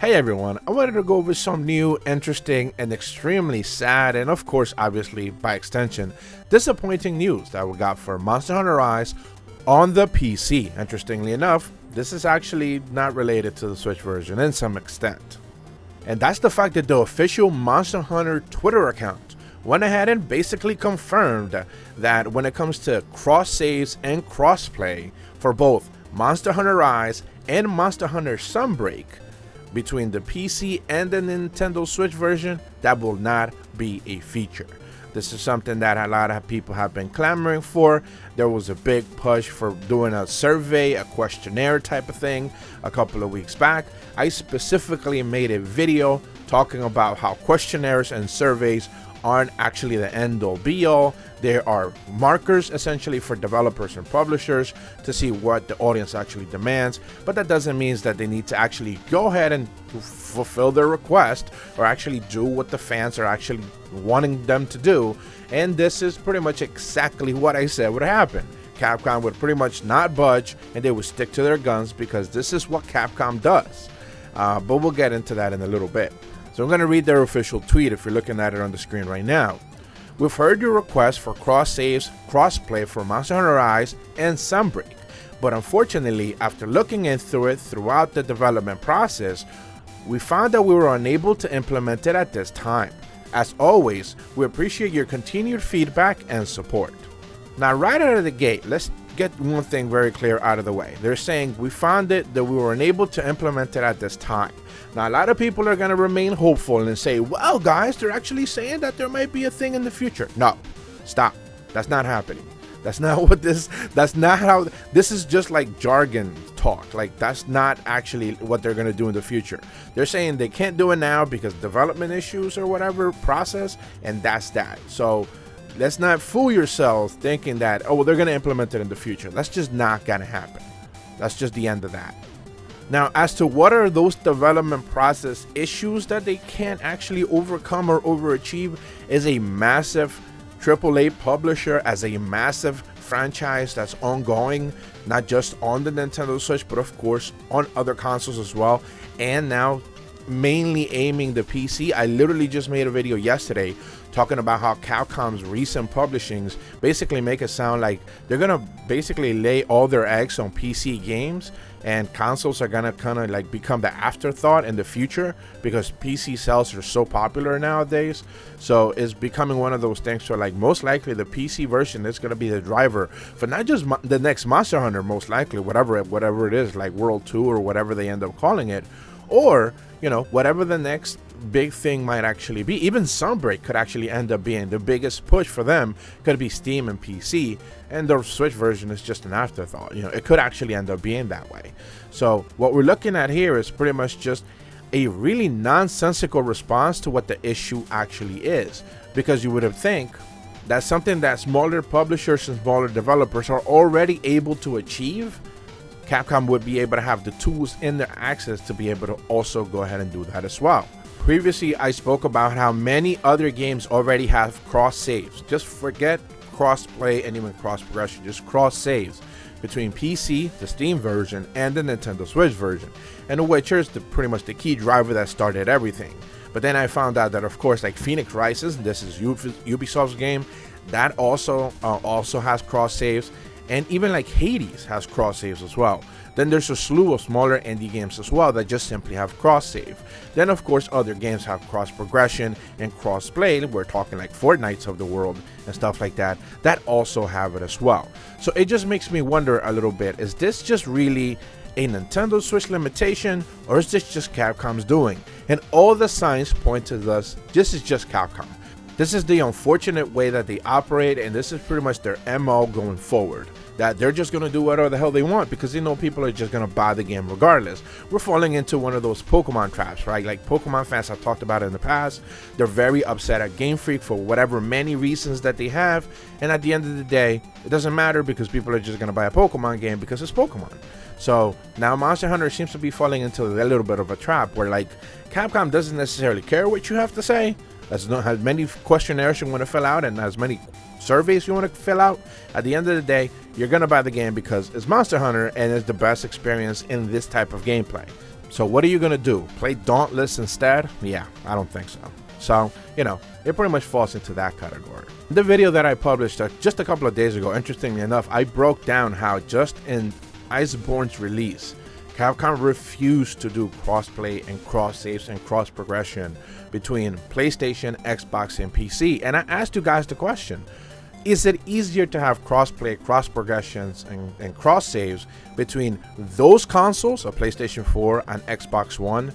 Hey everyone, I wanted to go over some new, interesting, and extremely sad, and of course, obviously, by extension, disappointing news that we got for Monster Hunter Rise on the PC. Interestingly enough, this is actually not related to the Switch version in some extent. And that's the fact that the official Monster Hunter Twitter account went ahead and basically confirmed that when it comes to cross-saves and crossplay for both Monster Hunter Rise and Monster Hunter Sunbreak, between the PC and the Nintendo Switch version, that will not be a feature. This is something that a lot of people have been clamoring for. There was a big push for doing a survey, a questionnaire type of thing a couple of weeks back. I specifically made a video talking about how questionnaires and surveys aren't actually the end-all be-all. There are markers essentially for developers and publishers to see what the audience actually demands, but that doesn't mean that they need to actually go ahead and fulfill their request or actually do what the fans are actually wanting them to do. And this is pretty much exactly what I said would happen. Capcom would pretty much not budge and they would stick to their guns because this is what Capcom does. But we'll get into that in a little bit. So I'm going to read their official tweet if you're looking at it on the screen right now. We've heard your request for cross-saves, cross-play for Monster Hunter Rise and Sunbreak, but unfortunately, after looking into it throughout the development process, we found that we were unable to implement it at this time. As always, we appreciate your continued feedback and support. Now, right out of the gate, let's get one thing very clear out of the way. They're saying we found it that we were unable to implement it at this time. Now, a lot of people are going to remain hopeful and say, well, guys, they're actually saying that there might be a thing in the future. No, stop. That's not happening. That's not how, this is just like jargon talk. Like, that's not actually what they're going to do in the future. They're saying they can't do it now because development issues or whatever process, and that's that. So let's not fool yourselves thinking that, oh, well, they're going to implement it in the future. That's just not going to happen. That's just the end of that. Now, as to what are those development process issues that they can't actually overcome or overachieve, is a massive AAA publisher as a massive franchise that's ongoing, not just on the Nintendo Switch, but of course on other consoles as well, and now mainly aiming the PC. I literally just made a video yesterday talking about how Capcom's recent publishings basically make it sound like they're gonna basically lay all their eggs on PC games, and consoles are gonna kind of like become the afterthought in the future because PC sales are so popular nowadays. So it's becoming one of those things where, like, most likely the PC version is gonna be the driver for not just the next Monster Hunter, most likely whatever it is, like World 2 or whatever they end up calling it, or you know, whatever the next big thing might actually be. Even Sunbreak could actually end up being the biggest push for them. Could be Steam and PC, and the Switch version is just an afterthought. You know, it could actually end up being that way. So what we're looking at here is pretty much just a really nonsensical response to what the issue actually is, because you would have think that's something that smaller publishers and smaller developers are already able to achieve. Capcom would be able to have the tools in their access to be able to also go ahead and do that as well. Previously, I spoke about how many other games already have cross saves. Just forget crossplay and even cross progression, just cross saves between PC, the Steam version, and the Nintendo Switch version. And The Witcher is pretty much the key driver that started everything. But then I found out that, of course, like Phoenix Rises, this is Ubisoft's game, that also has cross saves. And even like Hades has cross saves as well. Then there's a slew of smaller indie games as well that just simply have cross save. Then of course other games have cross progression and crossplay. We're talking like Fortnites of the world and stuff like that also have it as well. So it just makes me wonder a little bit, is this just really a Nintendo Switch limitation, or is this just Capcom's doing? And all the signs point to this is just Capcom. This is the unfortunate way that they operate, and this is pretty much their MO going forward. That they're just going to do whatever the hell they want because they know people are just going to buy the game regardless. We're falling into one of those Pokemon traps, right? Like Pokemon fans I've talked about in the past. They're very upset at Game Freak for whatever many reasons that they have. And at the end of the day, it doesn't matter because people are just going to buy a Pokemon game because it's Pokemon. So now Monster Hunter seems to be falling into a little bit of a trap where, like, Capcom doesn't necessarily care what you have to say. As many questionnaires you want to fill out and as many surveys you want to fill out, at the end of the day, you're going to buy the game because it's Monster Hunter and it's the best experience in this type of gameplay. So what are you going to do? Play Dauntless instead? Yeah, I don't think so. So, you know, it pretty much falls into that category. The video that I published just a couple of days ago, interestingly enough, I broke down how just in Iceborne's release, Capcom refused to do crossplay and cross saves and cross progression between PlayStation, Xbox, and PC. And I asked you guys the question, is it easier to have crossplay, cross progressions, and cross saves between those consoles, a PlayStation 4 and Xbox One,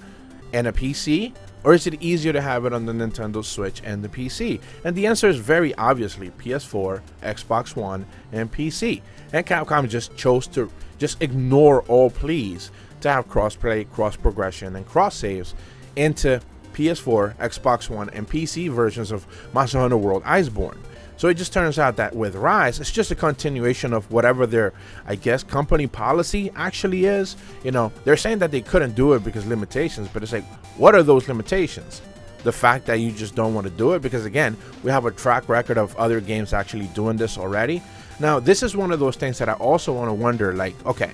and a PC? Or is it easier to have it on the Nintendo Switch and the PC? And the answer is very obviously PS4, Xbox One, and PC. And Capcom just chose to just ignore all pleas to have crossplay, cross progression, and cross saves into PS4, Xbox One, and PC versions of Monster Hunter World Iceborne. So it just turns out that with Rise, it's just a continuation of whatever their, I guess, company policy actually is. You know, they're saying that they couldn't do it because limitations, but it's like, what are those limitations? The fact that you just don't want to do it? Because again, we have a track record of other games actually doing this already. Now, this is one of those things that I also want to wonder, like, okay,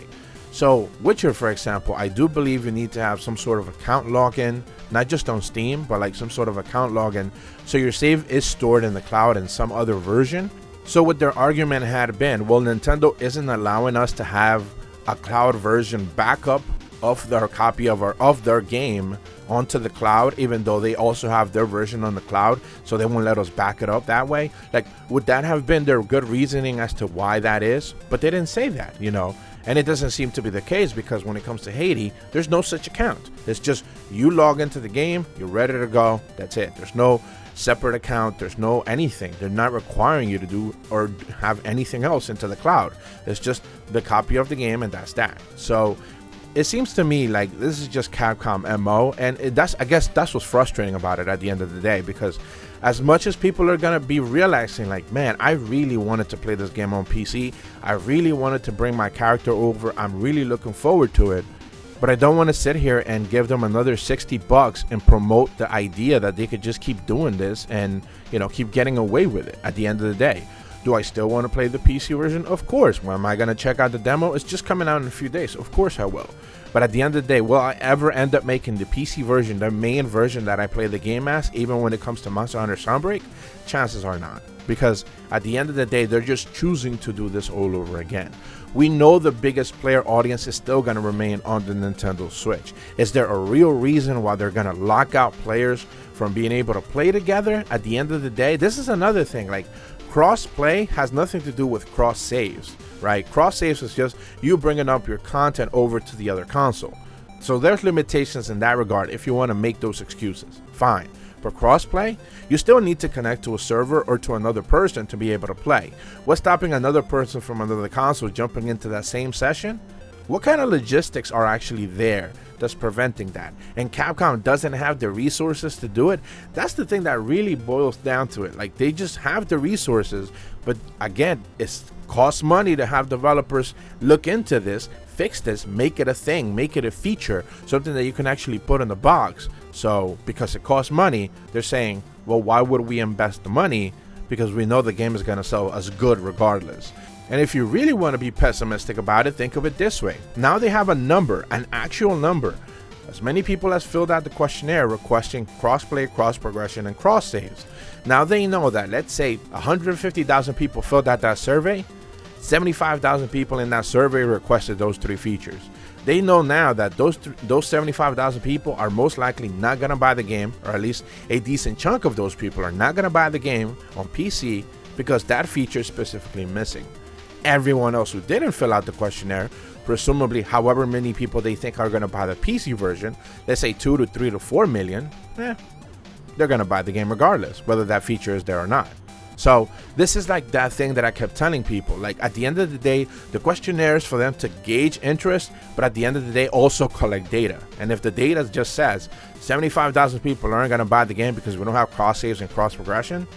so Witcher, for example, I do believe you need to have some sort of account login, not just on Steam, but like some sort of account login, so your save is stored in the cloud in some other version. So what their argument had been, well, Nintendo isn't allowing us to have a cloud version backup of their copy of their game onto the cloud, even though they also have their version on the cloud, so they won't let us back it up that way. Like, would that have been their good reasoning as to why that is? But they didn't say that, you know. And it doesn't seem to be the case, because when it comes to Haiti, there's no such account. It's just you log into the game, you're ready to go, that's it. There's no separate account, there's no anything. They're not requiring you to do or have anything else into the cloud. It's just the copy of the game, and that's that. So it seems to me like this is just Capcom MO, and I guess that's what's frustrating about it at the end of the day, because as much as people are gonna be realizing, like, man, I really wanted to play this game on PC, I really wanted to bring my character over, I'm really looking forward to it, but I don't want to sit here and give them another $60 and promote the idea that they could just keep doing this and, you know, keep getting away with it at the end of the day. Do I still want to play the PC version? Of course. When am I going to check out the demo? It's just coming out in a few days. Of course I will. But at the end of the day, will I ever end up making the PC version the main version that I play the game as, even when it comes to Monster Hunter Sunbreak? Chances are not. Because at the end of the day, they're just choosing to do this all over again. We know the biggest player audience is still going to remain on the Nintendo Switch. Is there a real reason why they're going to lock out players from being able to play together? At the end of the day, this is another thing. Like, cross-play has nothing to do with cross-saves, right? Cross-saves is just you bringing up your content over to the other console. So there's limitations in that regard if you want to make those excuses. Fine. But cross-play, you still need to connect to a server or to another person to be able to play. What's stopping another person from another console jumping into that same session? What kind of logistics are actually there that's preventing that? And Capcom doesn't have the resources to do it. That's the thing that really boils down to it. Like, they just have the resources, but again, it costs money to have developers look into this, fix this, make it a thing, make it a feature, something that you can actually put in the box. So because it costs money, they're saying, well, why would we invest the money? Because we know the game is going to sell as good regardless. And if you really want to be pessimistic about it, think of it this way. Now they have a number, an actual number. As many people as filled out the questionnaire requesting crossplay, cross progression, and cross saves. Now they know that, let's say 150,000 people filled out that survey, 75,000 people in that survey requested those three features. They know now that those 75,000 people are most likely not going to buy the game, or at least a decent chunk of those people are not going to buy the game on PC because that feature is specifically missing. Everyone else who didn't fill out the questionnaire, presumably however many people they think are going to buy the PC version, let's say 2 to 3 to 4 million, they're going to buy the game regardless, whether that feature is there or not. So this is like that thing that I kept telling people. Like, at the end of the day, the questionnaire is for them to gauge interest, but at the end of the day, also collect data. And if the data just says 75,000 people aren't going to buy the game because we don't have cross saves and cross progression,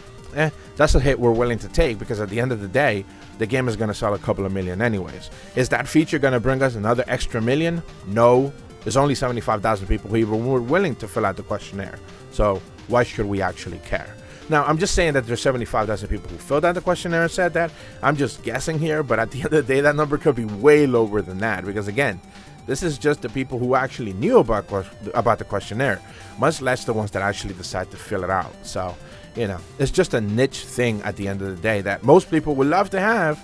that's a hit we're willing to take, because at the end of the day, the game is going to sell a couple of million anyways. Is that feature going to bring us another extra million? No. There's only 75,000 people who even were willing to fill out the questionnaire. So why should we actually care? Now, I'm just saying that there's 75,000 people who filled out the questionnaire and said that. I'm just guessing here, but at the end of the day, that number could be way lower than that, because again, This is just the people who actually knew about the questionnaire, much less the ones that actually decide to fill it out. So, you know, it's just a niche thing at the end of the day that most people would love to have,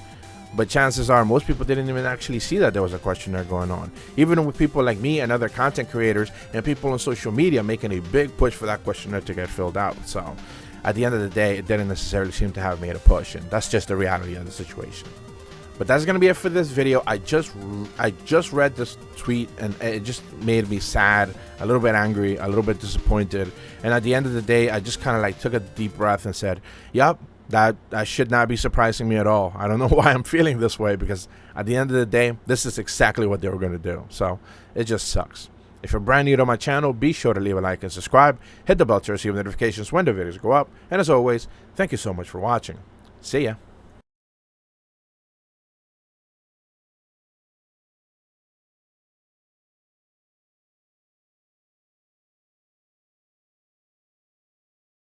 but chances are most people didn't even actually see that there was a questionnaire going on. Even with people like me and other content creators and people on social media making a big push for that questionnaire to get filled out. So at the end of the day, it didn't necessarily seem to have made a push, and that's just the reality of the situation. But that's going to be it for this video. I just read this tweet, and it just made me sad, a little bit angry, a little bit disappointed. And at the end of the day, I just kind of like took a deep breath and said, yep, that should not be surprising me at all. I don't know why I'm feeling this way, because at the end of the day, this is exactly what they were going to do. So it just sucks. If you're brand new to my channel, be sure to leave a like and subscribe. Hit the bell to receive notifications when the videos go up. And as always, thank you so much for watching. See ya.